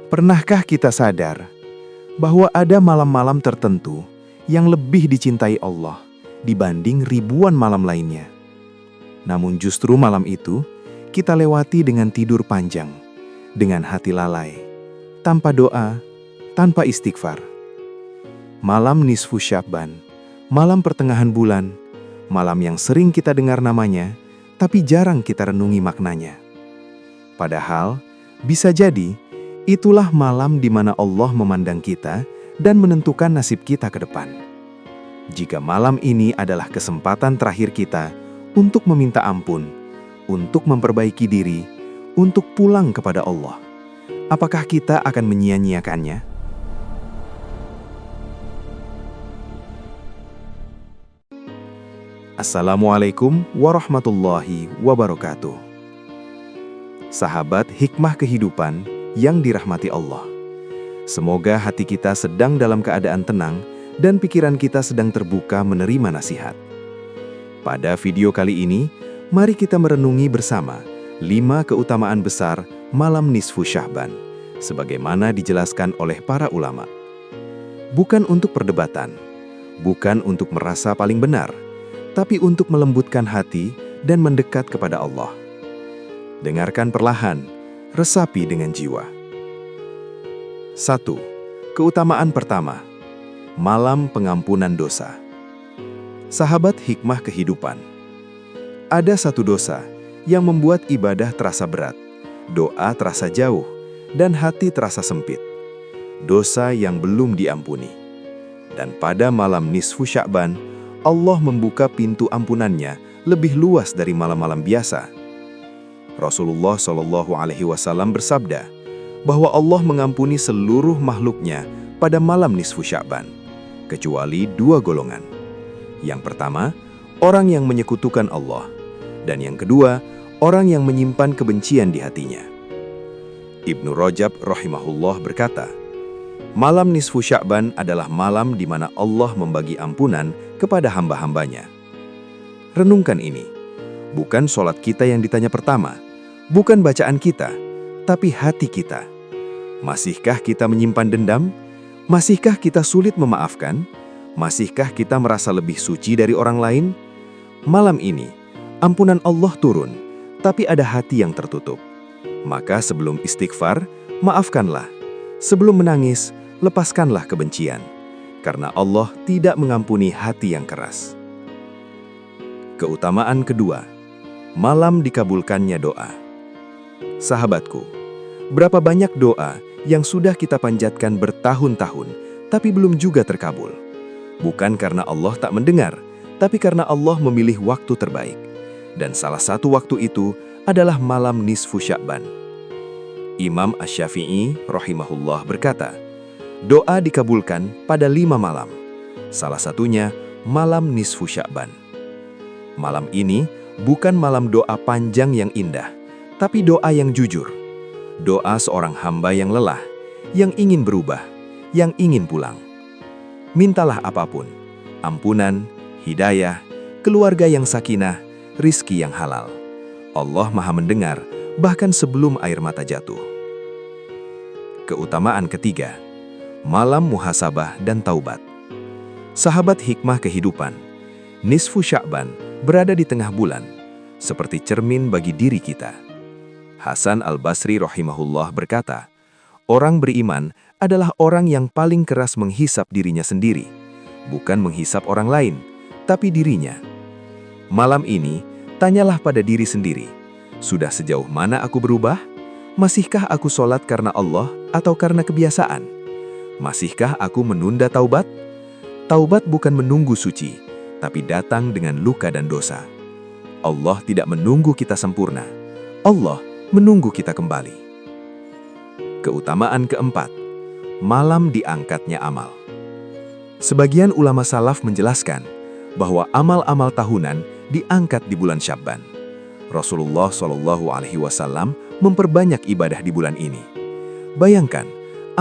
Pernahkah kita sadar bahwa ada malam-malam tertentu yang lebih dicintai Allah dibanding ribuan malam lainnya? Namun justru malam itu kita lewati dengan tidur panjang, dengan hati lalai, tanpa doa, tanpa istighfar. Malam nisfu Sya'ban, malam pertengahan bulan, malam yang sering kita dengar namanya, tapi jarang kita renungi maknanya. Padahal, bisa jadi, itulah malam di mana Allah memandang kita dan menentukan nasib kita ke depan. Jika malam ini adalah kesempatan terakhir kita untuk meminta ampun, untuk memperbaiki diri, untuk pulang kepada Allah, apakah kita akan menyia-nyiakannya? Assalamualaikum warahmatullahi wabarakatuh. Sahabat hikmah kehidupan yang dirahmati Allah. Semoga hati kita sedang dalam keadaan tenang dan pikiran kita sedang terbuka menerima nasihat. Pada video kali ini, mari kita merenungi bersama 5 keutamaan besar malam nisfu Sya'ban, sebagaimana dijelaskan oleh para ulama. Bukan untuk perdebatan, bukan untuk merasa paling benar, tapi untuk melembutkan hati dan mendekat kepada Allah. Dengarkan perlahan, resapi dengan jiwa. 1. Keutamaan pertama, malam pengampunan dosa. Sahabat hikmah kehidupan, ada satu dosa yang membuat ibadah terasa berat, doa terasa jauh, dan hati terasa sempit. Dosa yang belum diampuni. Dan pada malam nisfu Sya'ban, Allah membuka pintu ampunannya lebih luas dari malam-malam biasa. Rasulullah SAW bersabda bahwa Allah mengampuni seluruh makhluknya pada malam nisfu Sya'ban, kecuali 2 golongan. Yang pertama, orang yang menyekutukan Allah, dan yang kedua, orang yang menyimpan kebencian di hatinya. Ibnu Rajab rahimahullah berkata, malam nisfu Sya'ban adalah malam di mana Allah membagi ampunan kepada hamba-hambanya. Renungkan ini, bukan sholat kita yang ditanya pertama, bukan bacaan kita, tapi hati kita. Masihkah kita menyimpan dendam? Masihkah kita sulit memaafkan? Masihkah kita merasa lebih suci dari orang lain? Malam ini, ampunan Allah turun, tapi ada hati yang tertutup. Maka sebelum istighfar, maafkanlah. Sebelum menangis, lepaskanlah kebencian. Karena Allah tidak mengampuni hati yang keras. Keutamaan kedua, malam dikabulkannya doa. Sahabatku, berapa banyak doa yang sudah kita panjatkan bertahun-tahun, tapi belum juga terkabul. Bukan karena Allah tak mendengar, tapi karena Allah memilih waktu terbaik. Dan salah satu waktu itu adalah malam nisfu Sya'ban. Imam Asy-Syafi'i rahimahullah berkata, doa dikabulkan pada 5 malam. Salah satunya malam nisfu Sya'ban. Malam ini bukan malam doa panjang yang indah, tapi doa yang jujur. Doa seorang hamba yang lelah, yang ingin berubah, yang ingin pulang. Mintalah apapun, ampunan, hidayah, keluarga yang sakinah, rizki yang halal. Allah Maha mendengar, bahkan sebelum air mata jatuh. Keutamaan ketiga, malam muhasabah dan taubat. Sahabat hikmah kehidupan, nisfu Sya'ban berada di tengah bulan, seperti cermin bagi diri kita. Hasan al-Basri rahimahullah berkata, orang beriman adalah orang yang paling keras menghisap dirinya sendiri, bukan menghisap orang lain, tapi dirinya. Malam ini, tanyalah pada diri sendiri, sudah sejauh mana aku berubah? Masihkah aku sholat karena Allah atau karena kebiasaan? Masihkah aku menunda taubat? Taubat bukan menunggu suci, tapi datang dengan luka dan dosa. Allah tidak menunggu kita sempurna. Allah menunggu kita kembali. Keutamaan keempat, malam diangkatnya amal. Sebagian ulama salaf menjelaskan bahwa amal-amal tahunan diangkat di bulan Sya'ban. Rasulullah SAW memperbanyak ibadah di bulan ini. Bayangkan,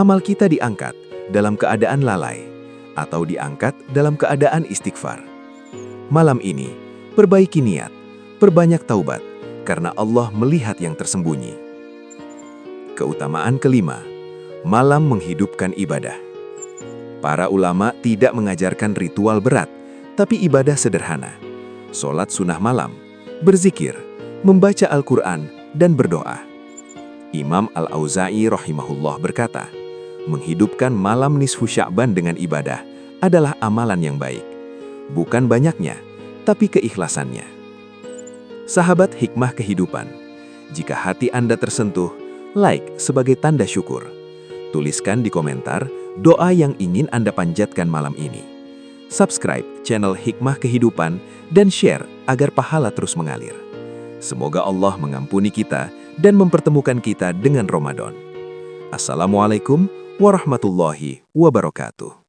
amal kita diangkat dalam keadaan lalai, atau diangkat dalam keadaan istighfar. Malam ini, perbaiki niat, perbanyak taubat, karena Allah melihat yang tersembunyi. Keutamaan kelima, Malam menghidupkan ibadah. Para ulama tidak mengajarkan ritual berat, tapi ibadah sederhana. Sholat sunnah malam, berzikir, membaca Al-Quran, dan berdoa. Imam Al-Auza'i rahimahullah berkata, menghidupkan malam nisfu Sya'ban dengan ibadah adalah amalan yang baik. Bukan banyaknya, tapi keikhlasannya. Sahabat hikmah kehidupan, jika hati Anda tersentuh, like sebagai tanda syukur. Tuliskan di komentar doa yang ingin Anda panjatkan malam ini. Subscribe channel Hikmah Kehidupan dan share agar pahala terus mengalir. Semoga Allah mengampuni kita dan mempertemukan kita dengan Ramadan. Assalamualaikum warahmatullahi wabarakatuh.